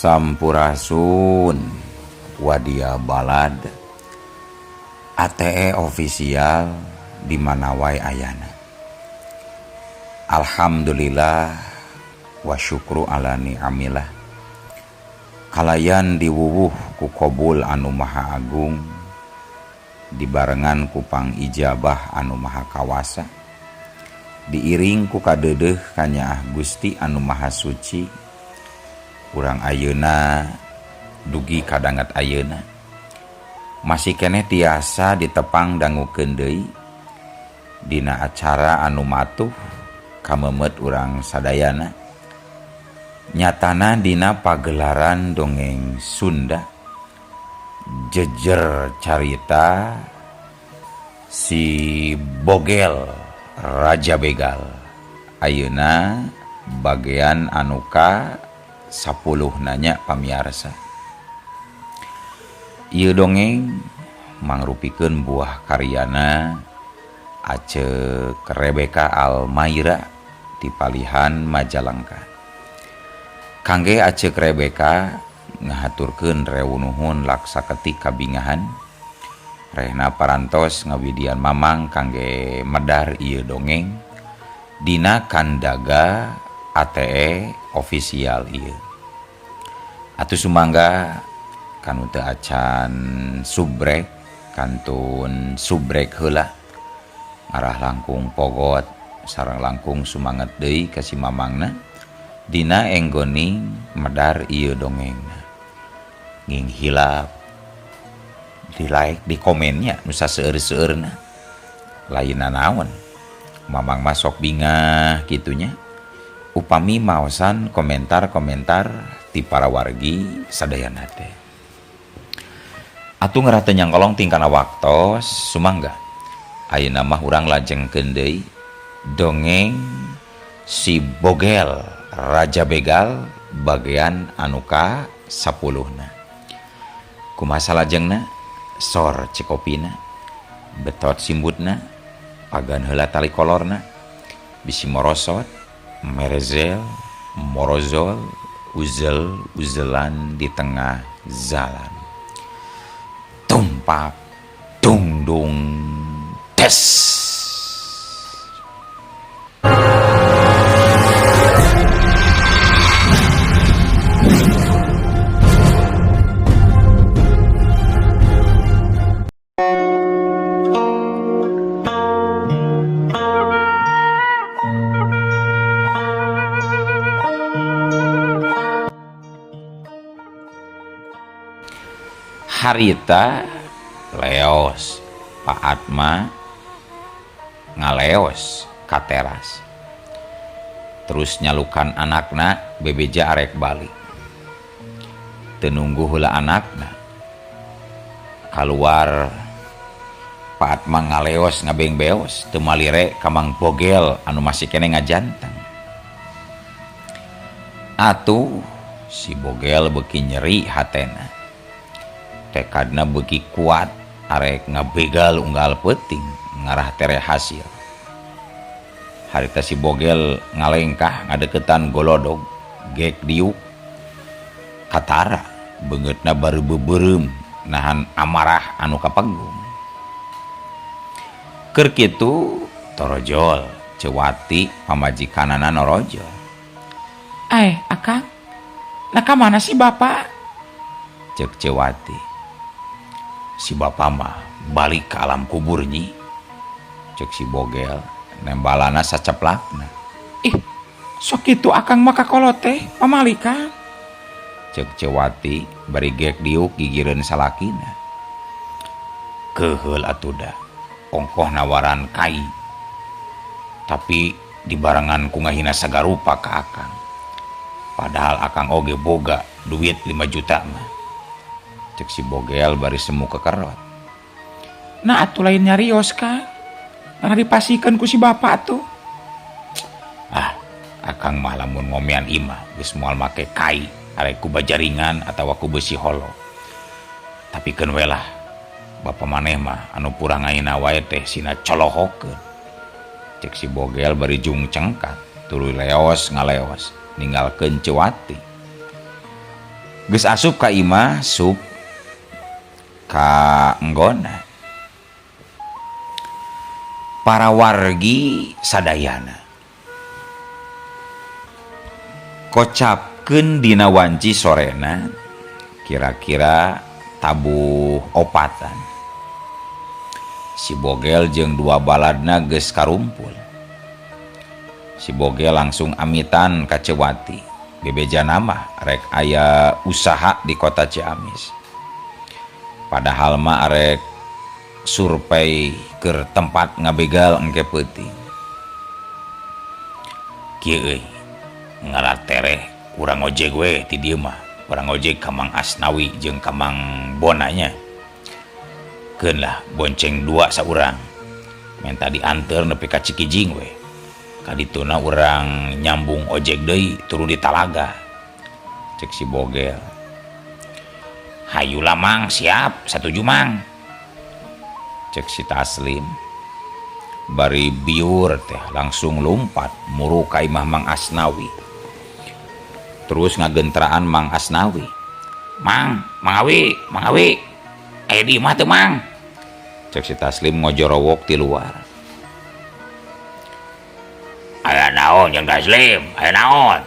Sampurasun Wadia Balad ATE official di mana wae ayana. Alhamdulillah wa syukru ala ni'amillah. Kalayan diwuwuh ku qobul anu maha agung, dibarengan ku pang ijabah anu maha kawasa, diiring ku kadeudeuh ka Nyaah Gusti anu maha suci. Urang ayeuna dugi kadangat ayeuna masih keneh tiasa ditepang dangukeun deui dina acara anu matuh kamemet urang sadayana, nyatana dina pagelaran dongeng Sunda jejer carita si Bogel Raja Begal. Ayeuna bagian anu ka 10 nanya pamiarsa. Ieu dongeng mangrupikeun buah karyana Aceuk Rebeka Almaira di Palihan Majalengka. Kangge Aceuk Rebeka ngahaturkeun rewuh-nuhun laksaketi kabingahan, rehna parantos ngawidian mamang kangge medar ieu dongeng dina kandaga ATE official ieu. Atuh sumangga kanu teu acan subrek kantun subrek heula, ngarah langkung pogot sareng langkung sumanget deui ka si mamangna dina enggoning medar ieu dongengna. Nging hilap di like di komennya nu saseueur-seueurna lainna naon, mamang mah sok bingah kitunya upami maosan komentar-komentar ti para wargi sadayana teh. Atuh ngarah teu nyangkolong tingkana waktos sumangga ayeuna mah urang lajengkeun deui dongeng si Bogel Raja Begal bagian anu ka 10na. Kumaha lajengna sor cikopina betot simbutna pagan heula tali kolorna bisi morosot merezel morozol uzel-uzelan di tengah jalan. Tumpak dung dung tes. Harita leos Pak Atma ngaleos ka teras, terus nyalukan anakna bebeja arek balik. Teu nunggu heula anakna kaluar, Pak Atma ngaleos ngabeng-beos teu malire ka Mang Bogel anu masih keneh ngajanteng. Atuh si Bogel beuki nyeri hatena, tekadna beuki kuat arek ngabegal unggal peuting ngarah tere hasil. Harita si Bogel ngalengkah ngadeukeutan golodog gek diuk katara beungeutna baru beubeurem nahan amarah anu kapanggung. Keur kitu torojol Cewati pamajikanana norojol. Akang, nah ka mana si bapak? Ceuk Cewati. Si bapak mah balik ke alam kubur nyi, cek si Bogel nembalana saceplakna. Sok itu akang maka kolot teh pamalika, cek Cewati bari gek diuk gigireun salakina. Keheul atuda ongkoh nawaran kai, tapi dibarengan ku ngahina sagarupa ka akang, padahal akang oge boga duit 5 juta mah. Cek si Bogel bari semu kekerot. Nah atuh lain nyarios ka, karena dipasikeun ku si bapak tuh. Akang mah lamun ngomean imah geus moal make kai arek ku bajaringan atawa ku besi holo. Tapi keun we lah bapak maneh mah anu purang ayeuna wae teh sina colohokeun. Cek si Bogel bari jung cengkat tuluy leos ngaleos ninggalkeun Cewati. Geus asup ka imah sup ka enggona. Para wargi sadayana kocapkeun dina wanci sorena kira-kira tabuh opatan. Si Bogel jeung dua baladna geus karumpul. Si Bogel langsung amitan ka Cewati. Bebejana mah rek aya usaha di kota Ciamis. Padahal mah arek survei ke tempat ngabegal engke peuting. Kieu euy, ngaran tereh urang ojek we ti dieu mah. Urang ojek ka Mang Asnawi jeung ka Mang Bonanya. Keun lah bonceng dua saurang. Menta dianteur nepi ka Cikijing we. Kadituna urang nyambung ojek deui turun di Talaga. Cek si Bogel. Hayulah Mang, siap, satuju Mang. Cek si Taslim. Bari biur teh langsung lompat muru ka imah Mang Asnawi. Terus ngagentraan Mang Asnawi. Mang Awi. Aya di imah teu Mang. Cek si Taslim ngojorowok di luar. Aya naon jeung Taslim? Aya naon?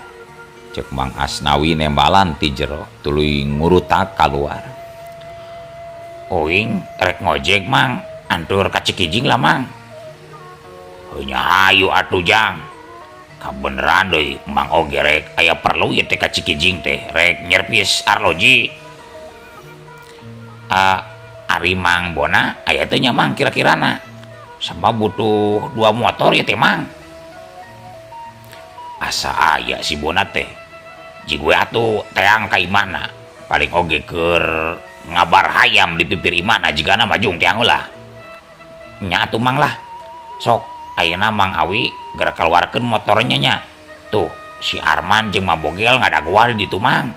Cek Mang Asnawi nembalan ti jero tuluy ngurutak kaluar. Oing rek ngojek Mang, antur ka Cikijing lah Mang. Heunya hayu atuh Jang. Kabeneran deui Mang oge rek aya perlu ieu teh ka Cikijing teh rek nyervis arloji. Ari Mang Bona aya teh nya Mang kira-kirana. Sabab butuh 2 motor ieu teh Mang. Asa aya si Bona teh. Jigue atuh teang ka imana. Paling oge keur ngabar hayam di pipir imana jigana majung tiang ulah. Nya atuh Mang lah. Sok ayeuna Mang Awi geura kaluarkeun motornya nya. Tuh si Arman jeung Mang Bogel ngadagual di ditu Mang.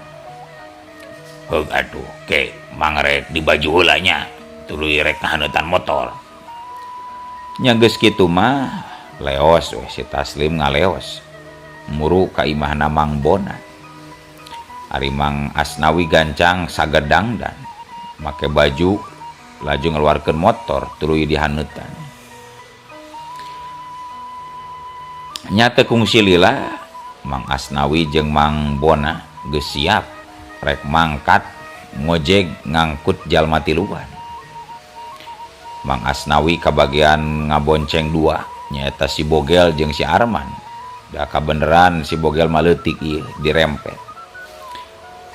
Heug atuh ke Mang rek di baju heula nya. Tuluy rek ngahaneutan motor. Nya geus kitu mah leos we si Taslim ngaleos. Muru ka imahna Mang Bona. Ari Mang Asnawi gancang sagedang dan make baju laju ngeluarkeun motor tuluy dihaneutan. Nya teu kungsi lila Mang Asnawi jeung Mang Bona geus siap rek mangkat ngojek ngangkut jalma tiluan. Mang Asnawi kabagian ngabonceng dua nyaeta si Bogel jeung si Arman. Da kabeneran si Bogel maleutik ieu dirempet.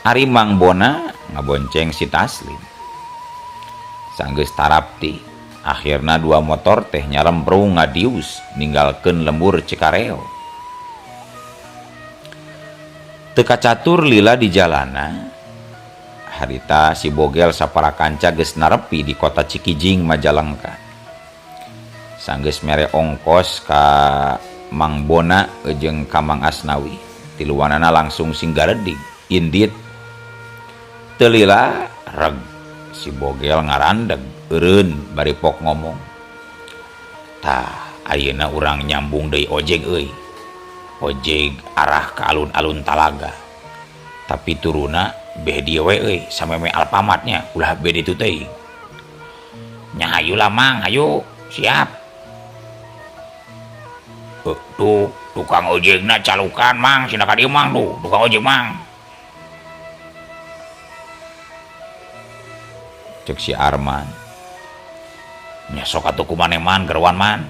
Ari Mang Bona ngabonceng si Taslim. Sanggeus tarapti, akhirna 2 motor teh nyaremprung ngadius ninggalkeun lembur Cikareo. Teu kacatur lila di jalana. Harita si Bogel sapara kanca geus narepi di kota Cikijing Majalengka. Sanggeus mere ongkos ka Mang Bona jeung ka Mang Asnawi. Tiluanana langsung singgaredik indit. Teu lila reg si Bogel ngarandeg eureun bari pok ngomong. Tah ayeuna urang nyambung deui ojek euy. Ojek arah ka alun-alun Talaga. Tapi turuna beh dieu we euy sameme Alfamatnya ulah beh ditu teuing. Nya hayu lah Mang, hayu siap. Tuh tukang ojekna calukan Mang, sina ka dieu Mang tuh tukang ojek Mang. Cek si Arman. Nya sok atuh kumaneh Man gerwan Man.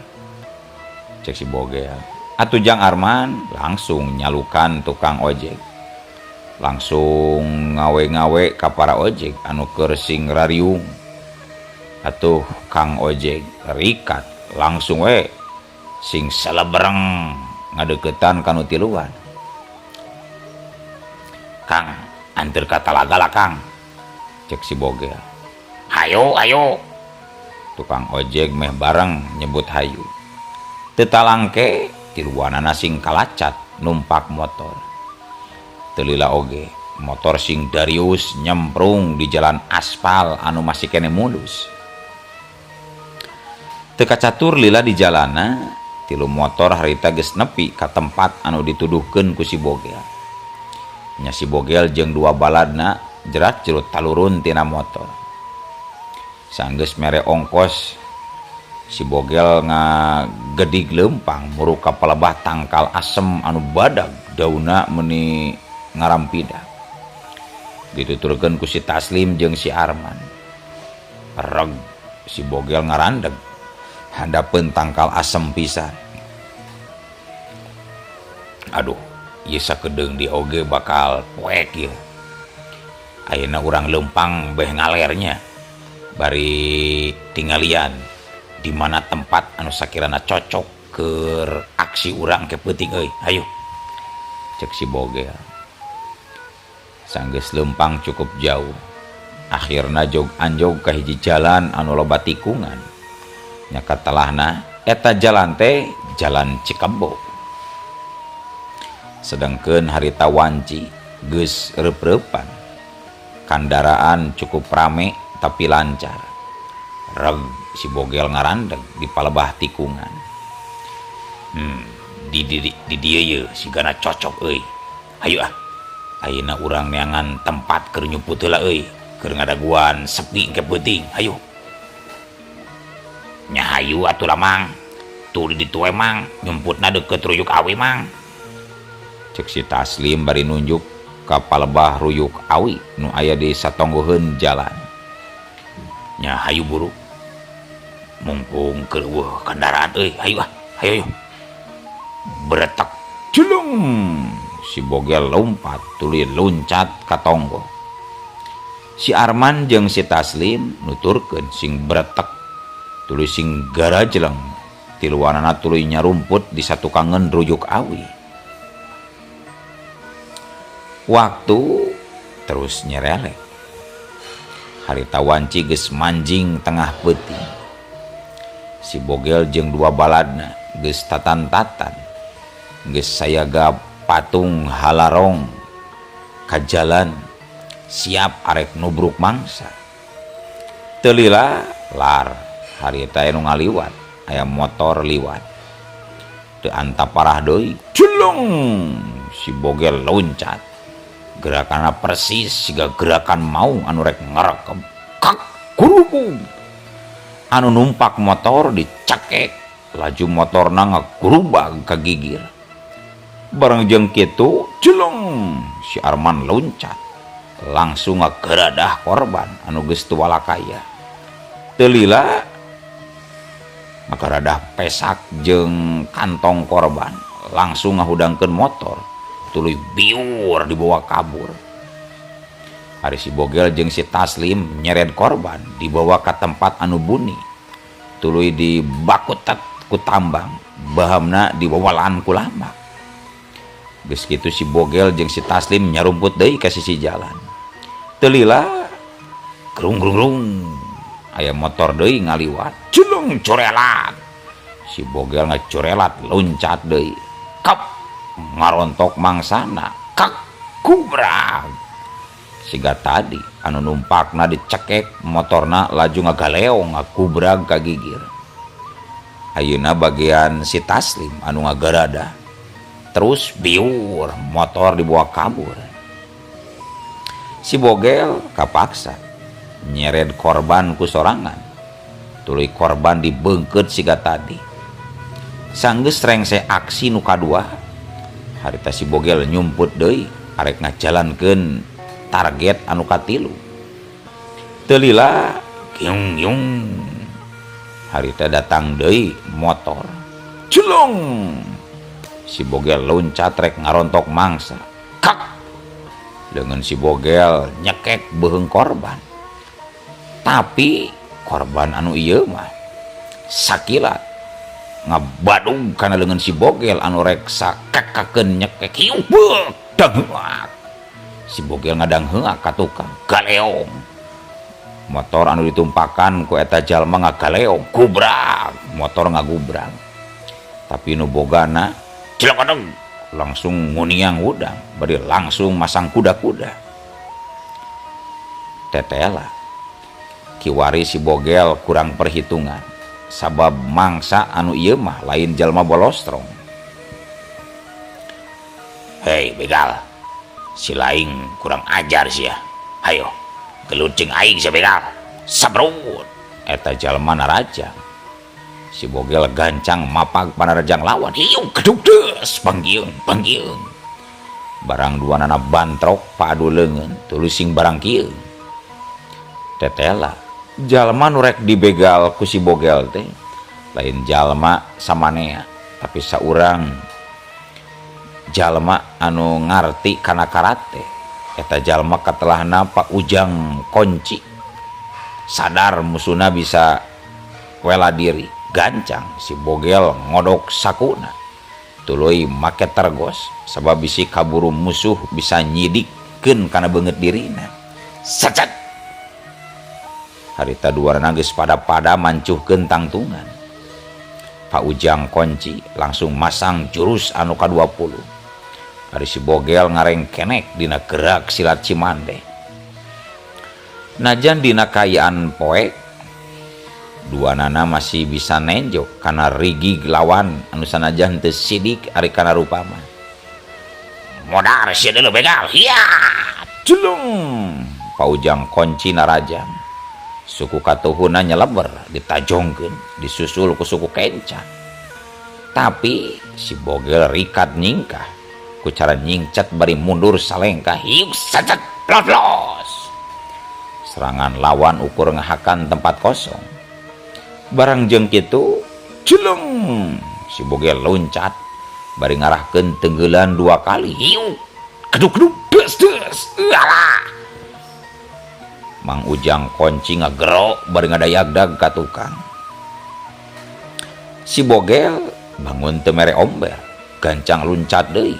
Cek si Bogel. Atuh Jang Arman langsung nyalukan tukang ojek. Langsung ngawe-ngawe ka para ojek anu keur sing rariung. Atuh Kang ojek rikat langsung we sing salebreng ngadeukeutan kanu tiluan. Kang, anteur ka Talaga lah Kang. Cek si Bogel. Hayo. Tukang ojek meh bareng nyebut hayu. Teu talangke tiluanana sing kalacat numpak motor. Teu lila oge motor sing Darius nyemprung di jalan aspal anu masih kene mulus. Teu kacatur lila di jalana. Tilu motor harita geus nepi ka tempat anu dituduhkeun ku si Bogel. Nya si Bogel jeung 2 baladna jerat jerut talurun tina motor. Sanggeus mere ongkos si Bogel ngagedig lempang muruka palebah tangkal asem anu badag dauna meuni ngarampida. Dituturkeun ku si Taslim jeung si Arman. Reg si Bogel ngarandeg handapeun tangkal asem pisan. Aduh, ieu sakedeung di oge bakal poek ieu. Ayeuna urang lempang beh ngalernya. Bari tinggalian di mana tempat anu sakirana cocok keur aksi urang ke peuting euy. Hayu. Cek si Bogel. Sanggeus lempang cukup jauh. Akhirna jog anjog ka hiji jalan anu loba tikungan. Nya katelahna eta jalan teh jalan Cikebo. Sedengkeun harita wanci geus reup-reupan. Kandaraan cukup rame tapi lancar. Reg si Bogel ngarandeg di palebah tikungan. Di dieu ye sigana cocok euy. Hayu ah. Ayeuna urang neangan tempat keur nyumput heula euy, keur ngadaguan sepi ke peuting. Hayu. Nya hayu atuh lah Mang. Tuh di ditu mang nyumputna deukeut Ruyuk Awi Mang. Cek si Taslim bari nunjuk ka palebah Ruyuk Awi nu aya di satonggoheun jalan. Nya hayu buru. Mumpung keur eueuh kendaraan euy, hayu ah. Hayu. Beretek jelung. Si Bogel lompat tuluy loncat ka tonggo. Si Arman jeung si Taslim nuturkeun sing beretek tuluy sing garajeleng tiluanana tuluy nyarumput di satukangeun Ruyuk Awi. Waktu terus nyerelek. Harita wanci geus manjing tengah peuting. Si Bogel jeung dua baladna geus tatan-tatan. Geus sayaga patung halarong ka jalan siap arek nubruk mangsa. Teu lila lar harita anu ngaliwat aya motor liwat. Teu antap parah deui. Jelung si Bogel loncat. Gerakanna persis siga gerakan mau anu rek ngarekep. Kak gurubung. Anu numpak motor dicekek, laju motorna ngagurubag ka gigir. Bareng jeung kitu, jelong si Arman loncat. Langsung ngageradah korban anu geus teu walakaya. Teu lila ngageradah pesak jeung kantong korban, langsung ngahudangkeun motor, tuluy biur dibawa kabur. Ari si Bogel jeung si Taslim nyered korban dibawa ka tempat anu buni. Tuluy dibakutet ku tambang, bahamna dibawalaan ku lambak. Geus kitu si Bogel jeung si Taslim nyarumput deui ka sisi jalan. Teu lila grung aya motor deui ngaliwat. Jelung corelat. Si Bogel ngacorelat loncat deui. Kap ngarontok mangsana. Kak kubrag. Siga tadi anu numpakna dicekek motorna laju ngagaleong ngakubrag ka gigir. Ayeuna bagian si Taslim anu ngagarada terus biur motor dibawa kabur. Si Bogel kapaksa nyered korban ku sorangan. Tuluy korban dibeungkeut siga tadi. Sanggeus rengse aksi nu kadua, harita si Bogel nyumput deui arek ngajalankeun target anu katilu. Teu lila gyung harita datang deui motor. Jelong si Bogel loncat rek ngarontok mangsa. Kak dengan si Bogel nyekek beuheung korban. Tapi korban anu ieu mah sakilat ngabadung kana leungeun si Bogel anu rek sakekakeun nyekek. Hiu dangeuak. Si Bogel ngadangheuk ka tukang galeong. Motor anu ditumpakan ku eta jalma ngagaleong, gubrag, motor ngagubrag. Tapi nu bogana cilakadeng langsung nguniang udang, bari langsung masang kuda-kuda. Tetela kiwari si Bogel kurang perhitungan, sabab mangsa anu ieu mah lain jalma bolostrong. Hei begal, si laing kurang ajar sih ya. Ayo gelut jeung aing sabegal sabrut eta jalma narajang. Si bogel gancang mapag panarajang lawan hiung kedugdes panggieun barang duanana bantrok padu leungeun tuluy sing barang kieu tetela jalma nu rek dibegal ku si bogel teh lain jalma samanea tapi saurang jalma anu ngarti kana karate eta jalma katelahna Pak Ujang Konci sadar musuhna bisa wela diri gancang si bogel ngodok sakuna tuluy make tergos sabab bisi kaburu musuh bisa nyidikeun kana beungeut dirina sacet harita duarana geus pada-pada mancuhkeun tangtungan. Pak Ujang Konci langsung masang jurus anu ka-20 ari si bogel ngarengkenek dina gerak silat Cimande. Najan dina kayaan poek duanana masih bisa nenjok karena rigig lawan anu sanajan teu sidik ari kana rupa mah. Modar sia deuleu begal. Ya, culung. Pak Ujang Konci narajang. Suku katuhuna nyeleber ditajongkeun, disusul ku suku kencan. Tapi si bogel rikat nyingkah ku cara nyingcat bari mundur salengkah hiuk sacet plos. Serangan lawan ukur ngahakan tempat kosong. Barang jeung kitu culung si bogel loncat bari ngarahkeun tenggeulan 2 kali hiu keduk-keduk des alah Mang Ujang Konci ngagero bari ngadayagdag ka tukang. Si bogel bangun teu mere omber gancang luncat deui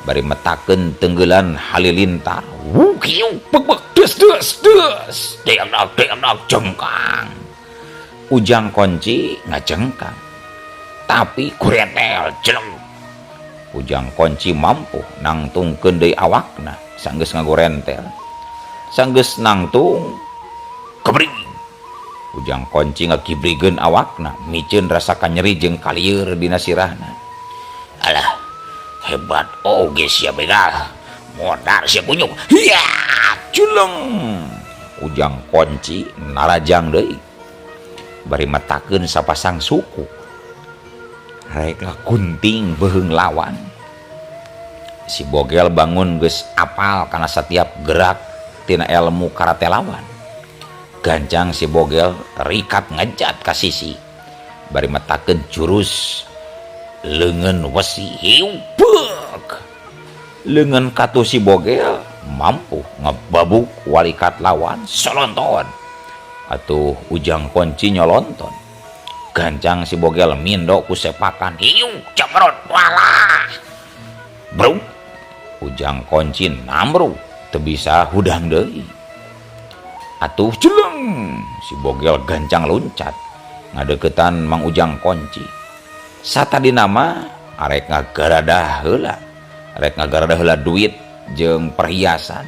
bari metakeun tenggeulan halilintar wuk hiu bek des deang jengkang. Ujang Konci ngajengkang tapi kuretel jelem. Ujang Konci mampu nangtungkeun deui awakna sanggeus ngagorentel. Sanggeus nangtung kebring. Ujang Konci ngakibrikeun awakna miceun rasa kanyeri jeung kalieur dina sirahna. Alah hebat oge sia begal modar sia kunyuk. Ya culeng. Ujang Konci narajang deui bari matakeun sapasang suku rek gunting beheung lawan. Si bogel bangun geus apal kana setiap gerak tina ilmu karate lawan. Gancang si bogel rikat ngejat ka sisi bari metakeun jurus leungeun wesi hiubek. Leungeun katu si bogel mampu ngebabuk walikat lawan solonton. Atuh Ujang Konci nyolonton. Gancang si bogel mindo ku sepakan hiu cemerut walah. Bro Ujang Konci namru teu bisa hudang deui. Atuh jeleng si bogel gancang loncat ngadeuketan Mang Ujang Konci. Satadina mah arek ngagaradah heula duit jeung perhiasan.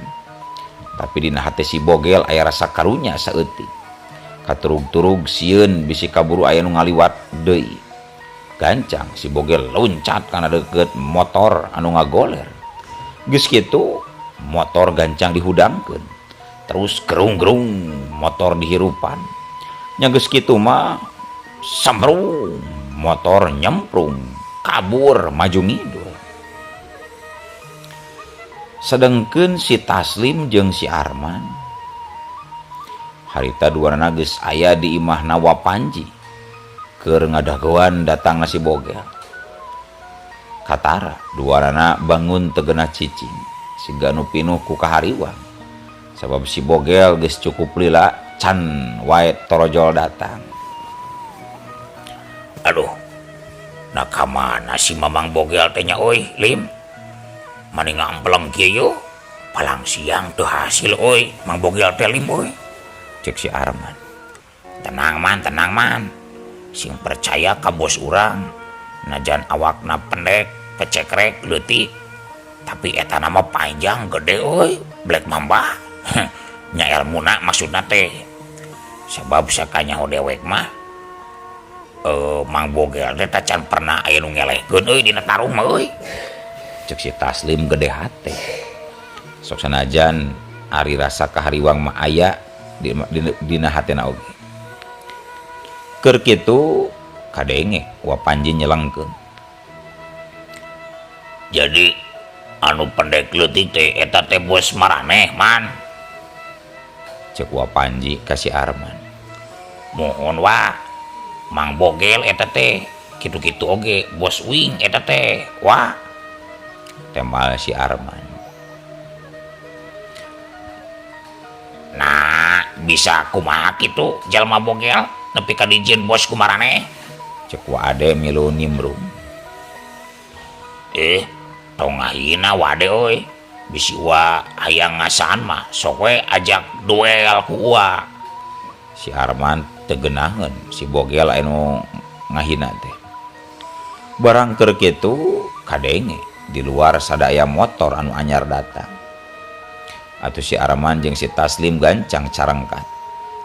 Tapi dina hate si bogel aya rasa karunya saeutik. Katurug-turug sieun bisi kaburu aya nu ngaliwat deui. Gancang si bogel loncat kana deukeut motor anu ngagoler. Geus kitu motor gancang dihudangkeun terus gerung-gerung motor dihirupan nya geus kitu mah sambrung motor nyemprung kabur maju ngidul. Sedengkeun si Taslim jeung si Arman harita duanana geus aya di imahna Wapanji keur ngadagoan datangna si bogel. Katara duanana bangun teu geunah cicing siga nu pinuh ku kahariwang sabab si bogel geus cukup lila can wae torojol datang. Aduh nakamana si mamang bogel teh nya euy Lim mani ngampleng kieu palang siang teu hasil euy Mang bogel teh Lim euy cek si Arman. Tenang man sing percaya ka bos urang najan awakna pendek pecekrek leutik tapi eta nama panjang gede euy Black Mamba. Nya ilmuna maksudna teh sabab sakanyaho dewek mah Mang bogel teh tacan pernah aya nu ngelehkeun euy dina taruh mah euy cek si Taslim gede hate. Sok sanajan ari rasa kahariwang mah aya dina hatena oge. Keur kitu kadenge Wapanji nyelengkeun. Jadi anu pendek leutik teh eta teh bos maraneh man, Cek Wapanji ka si Arman. mohon wa Mang Bogel eta teh kitu-kitu oge bos Wing eta teh wa, Tembal si Arman. nah bisa kumaha kitu jalma Bogel nepi ka dijieun bos kumaraneh. Cek Wade milu nimbrung. Tong ngahina wade oi, bisi wa hayang ngasaan mah sok we ajak duel ku wa. Si Arman tegenaheun si Bogel anu ngahina teh. Barang keur kitu kadenge di luar sadaya motor anu anyar datang. Atuh si Arman jeung si Taslim gancang carengkat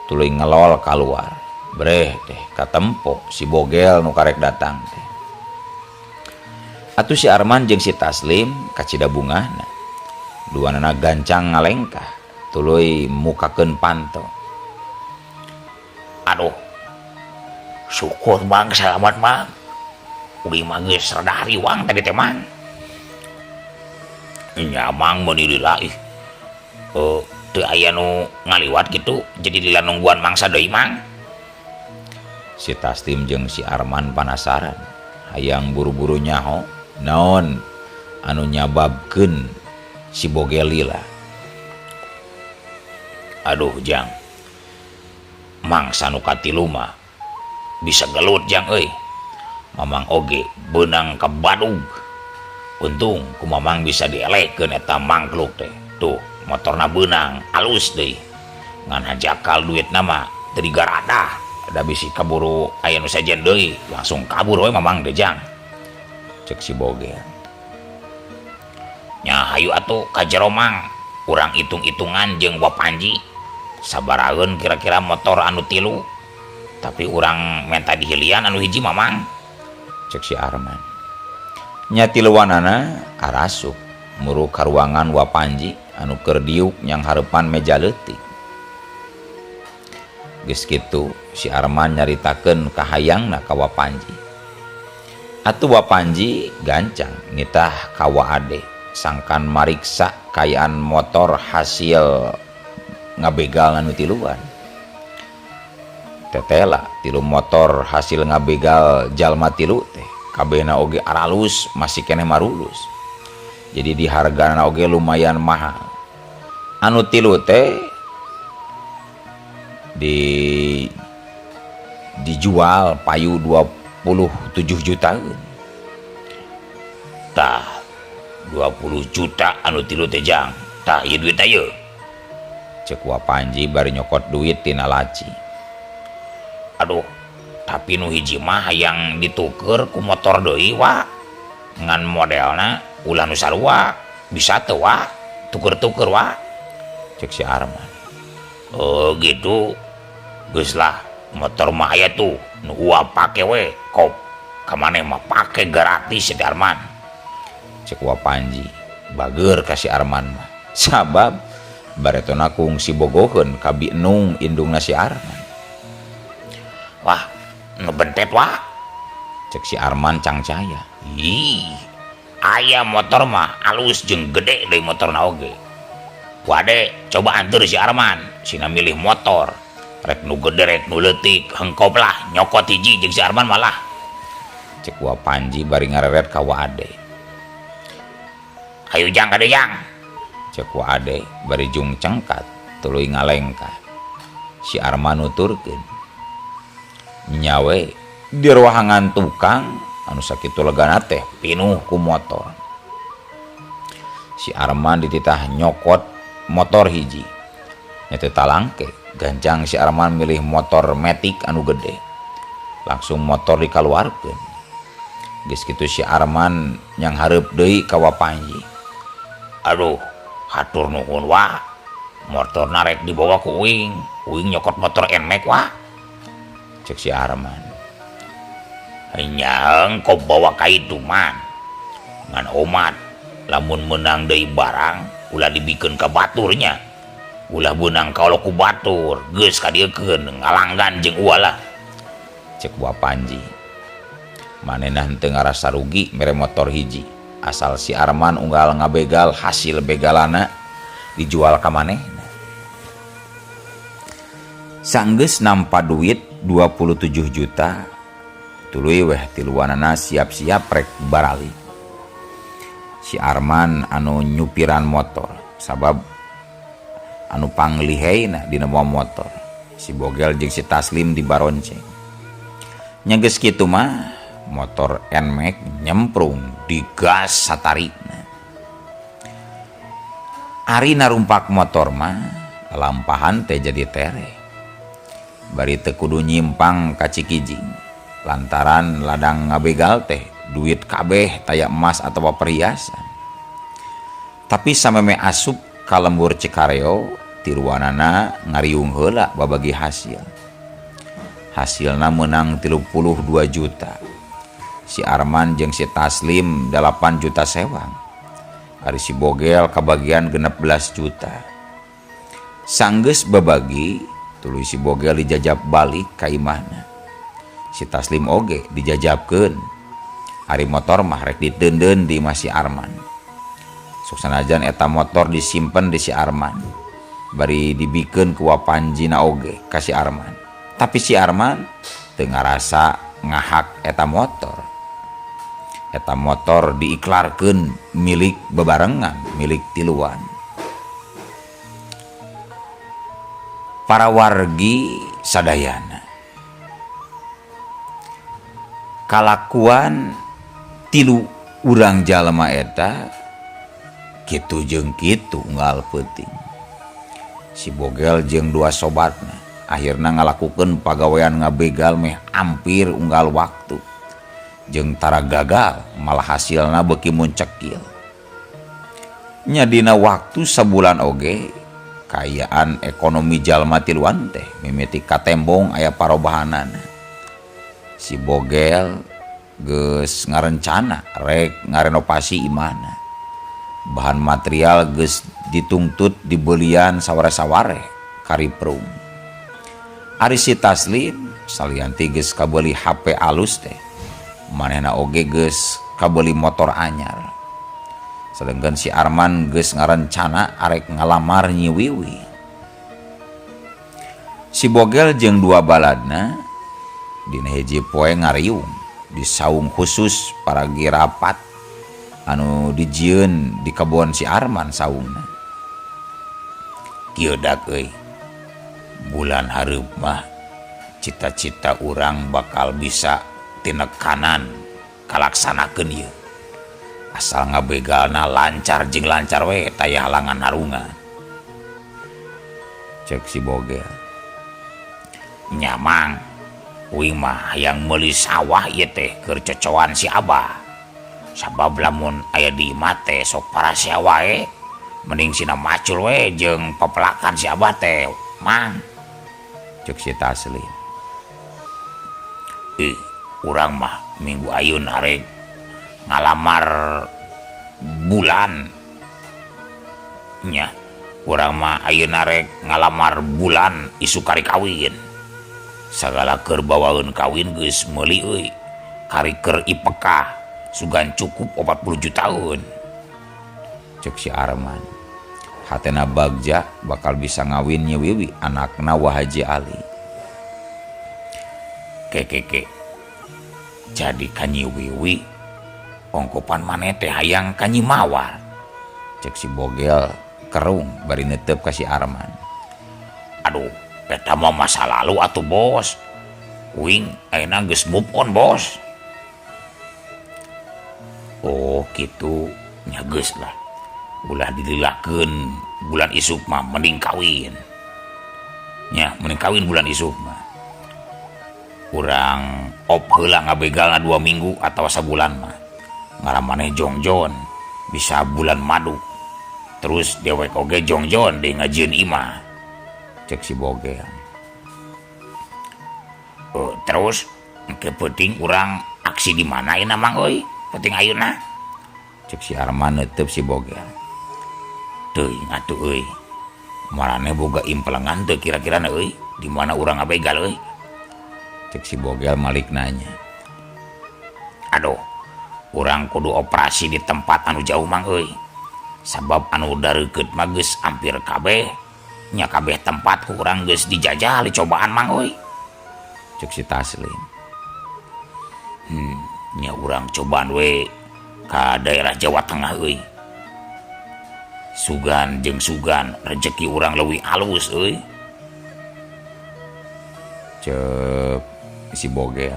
tuluy ngelol keluar. Breh teh katempo si Bogel nu karek datang teh. Atuh si Arman jeung si Taslim kacida bungahna. Duanana gancang ngalengkah tuluy mukakeun panto. Aduh, syukur Bang selamat Bang. Udah mah geus rada hariwang tadi teh Mang. Nya Mang mun lillahi. Teu aya nu ngaliwat gitu jadi lila nungguan mangsa deui Mang. Si Taslim jeung si Arman panasaran hayang buru-buru nyaho naon anu nyababkeun si Bogel lila. Aduh Jang, mangsa nu katilu mah bisa gelut Jang euy. Mamang oge beunang ka Badug. Untung ku Mamang bisa dielekeun eta mangkluk teh. Tuh motorna beunang alus deui. Ngan hajakal duitna mah teu digaradah. Da bisi kaburu aya nu sajen deui langsung kabur we Mamang teh Jang. Cek si Bogel. Nya hayu atuh ka jero Mang, urang hitung-hitungan jeung Wapanji sabaraeun kira-kira motor anu tilu. Tapi urang menta dihilian anu hiji Mamang. Cek si Arman. Nya tiluanana arasuk muru ka ruangan Wapanji anu keur diuk nyang hareupan meja leutik. Geus kitu si Arman nyaritakeun kahayangna ka Wapanji. Atuh Wapanji gancang nitah ka Waade sangkan mariksa kayaan motor hasil ngabegal anu tiluan. Tetela tilu motor hasil ngabegal jalma tilu teh kabehna oge aralus masih keneh marulus. Jadi di hargana oge lumayan mahal. Anu tilu teh dijual payu 27 jutaan. Tah 20 juta anu tilu teh Jang. Tah ieu duit ayeuna. Cek Wapanji bari nyokot duit tina laci. Aduh, tapi nu hiji mah hayang dituker ku motor deui wa. Ngan modelna ulah nu sarua bisa teu wa tuker-tuker wa. Cek si Arman. Oh gitu. Geus lah motor mah aya tuh nu gua pake we kop. Kamane mah pake gratis si Arman. Cek Wapanji bageur ka si Arman mah. Sabab baretona kungsi bogoheun ka binung indungna si Arman. Wah, ngebentet wah. Cek si Arman cangcaya. Ih, aya motor mah alus jeung gede deui motorna oge. Wade, coba antur si Arman, sina milih motor. Rek nu gede rek nu leutik, hengkop lah nyokot hiji jeung si Arman malah. Cek Wapanji bari ngareret ka Wade. Hayu Jang kade Jang. Cek Wade bari jung cengkat tuluy ngalengkah. Si Arman nuturkeun. Nyawe di ruangan tukang anu sakitu legana teh pinuh ku motor. Si Arman dititah nyokot motor hiji. Nya teu talangke gancang si Arman milih motor metik anu gede. Langsung motor dikaluarkeun. Geus kitu si Arman nyang hareup deui ka Wapanji. Aduh, hatur nuhun wa. Motorna rek dibawa ku Uing. Uing nyokot motor Nmax wa. Cek si Arman. Hanya engkau bawa ka itu man. Ngan omat lamun menang deui barang ulah dibikeun ka baturnya. ulah benang kalau ku batur geus kadiekeun ngalanggan jeung ulah cek Buah Panji. Manehna henteu ngarasa rugi mere motor hiji, asal si Arman unggal ngabegal hasil begalana dijual ka manehna. Sanggeus nampa duit 27 juta, tuluy weh tiluanana siap-siap rek barali. Si Arman anu nyupiran motor, sabab anu pangliheina dina motor. Si Bogel jeung si Taslim di baronceng. Nya geus kitu mah motor NMAX nyemprung digas satarikna. Ari narumpak motor mah lampahan teh jadi tere. Bari teu kudu nyimpang ka Cikijing lantaran ladang ngabegal teh duit kabeh taya emas atau perhiasan. Tapi sameme asup ka lembur Cikareo tiruanana ngariung heula babagi hasil. Hasilna menang 32 juta. Si Arman jeung si Taslim 8 juta sewang. Ari si Bogel kabagian 16 juta. Sanggeus babagi tuluy si Bogel dijajab balik ka imahna. Si Taslim oge dijajabkeun. Ari motor mah rek diteundeun di imah si Arman. Sok sanajan eta motor disimpen di si Arman. Bari dibikeun ku Wapanjina oge ka si Arman. Tapi si Arman teu ngarasa ngahak eta motor. Eta motor diiklarkeun milik bebarengan, milik tiluan. Para wargi sadayana kalakuan tilu urang jalema eta kitu jeung kitu unggal peuting. Si Bogel jeung dua sobatna akhirna ngalakukeun pagawean ngabegal meh hampir unggal waktu. Jeung tara gagal malah hasilna beuki muncekil. Nya dina waktu sabulan oge kayaan ekonomi jalma tiluan teh mimiti katembong aya parobahanana. Si Bogel geus ngarencana rek ngarenovasi imahna. Bahan material geus ditungtut dibelian saware-saware kariprung. Ari si Taslim salianti geus kabeuli HP alus teh. Manehna oge geus kabeuli motor anyar. Sedengkeun si Arman geus ngarencana arek ngalamar Nyi Wiwi. Si Bogel jeung dua baladna dina hiji poe ngariung di saung khusus paragi rapat anu dijieun di kebon si Arman saungna. Kieu dak euy. Bulan hareup mah cita-cita urang bakal bisa tinekanan kalaksanakeun ieu. Asal ngabegalna lancar jeung lancar we taya halangan harungan. Cek si Bogel. Nyamang uing mah hayang meuli sawah ieu teh keur cocoan si Abah. Sabab lamun aya di imah teh sok parasia wae mending sina macul we jeung papelakan si Abah teh, Mang. Cek si Taslim. Urang mah minggu ayun arek ngalamar bulan. Nya, urang mah ayun arek ngalamar bulan isu kari kawin. Sagala keur bawaeun kawin geus meuli euy. Kari keur IPK sugan cukup 40 jutaan. Cek si Arman. Hatena bagja bakal bisa ngawin Nyi Wiwi anakna Wahaji Ali. Keke. Jadi ka Nyi Wiwi ongkopan maneh teh hayang ka Nyi Mawar. Cek si Bogel kerung bari neuteup ka si Arman. Aduh, eta mah masa lalu atuh bos. Uing ayeuna geus move on bos. Oh kitu nya geus lah. Ulah dililakeun bulan isuk mah mending kawin. Nya mending kawin bulan isuk mah. Urang op heula ngabegalna 2 minggu atau sabulan mah. Ngaramaneh jongjon bisa bulan madu. Terus dewek oge jongjon deui ngajieun imah. Cek si Bogel. Terus engke penting urang aksi di mana ieu Mang euy? Penting ayeuna. Cek si Arman neuteub si Bogel. Teuing atuh euy. marane boga implengan teu kira-kira euy di mana urang ngabegal euy. Cek si Bogel malik nanya. Aduh, urang kudu operasi di tempat anu jauh mang euy. Sabab anu dareukeut mah geus hampir kabeh. Nya kabeh tempat ku urang geus dijajal cobaan mang euy. Cek si Taslim. Nya urang cobaan we ka daerah Jawa Tengah euy. Sugan jeung sugan rezeki urang leuwih alus euy. Cek si Bogel.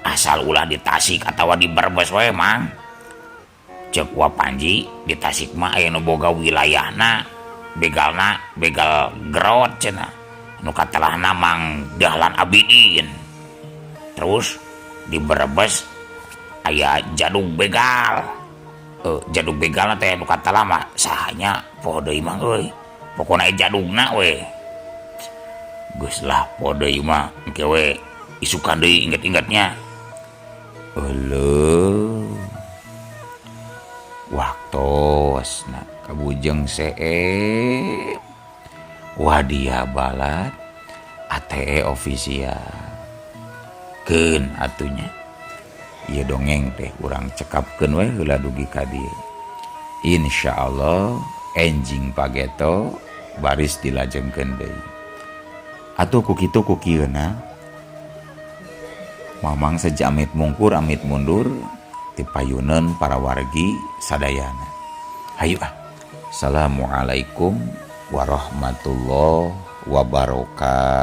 Asal ulah di Tasik atawa di Brebes wae mang. Cek wa Panji di Tasik mah aya nu boga wilayahna begalna begal gerot cenah. Nu katelahna Mang Dahlan Abidin. Terus di Brebes aya Jaduk Begal. Jaduk Begal teh nu katelah mah sahanya poho deui mang euy. Pokona jadugna we. Geus lah poho deui mah engke we isukan deui inget-ingetnya. Eueuh. Waktosna kabujeng seep. Wadia balat ATE ofisial. Keun atunya. Ieu dongeng teh urang cekapkeun we heula dugi ka dieu. Insyaallah enjing pageto baris dilajengkeun deui. Atuh ku kitu ku kieuna mamang saja amit mungkur amit mundur ti payuneun para wargi sadayana. Hayu ah. Assalamualaikum warahmatullahi wabarakatuh.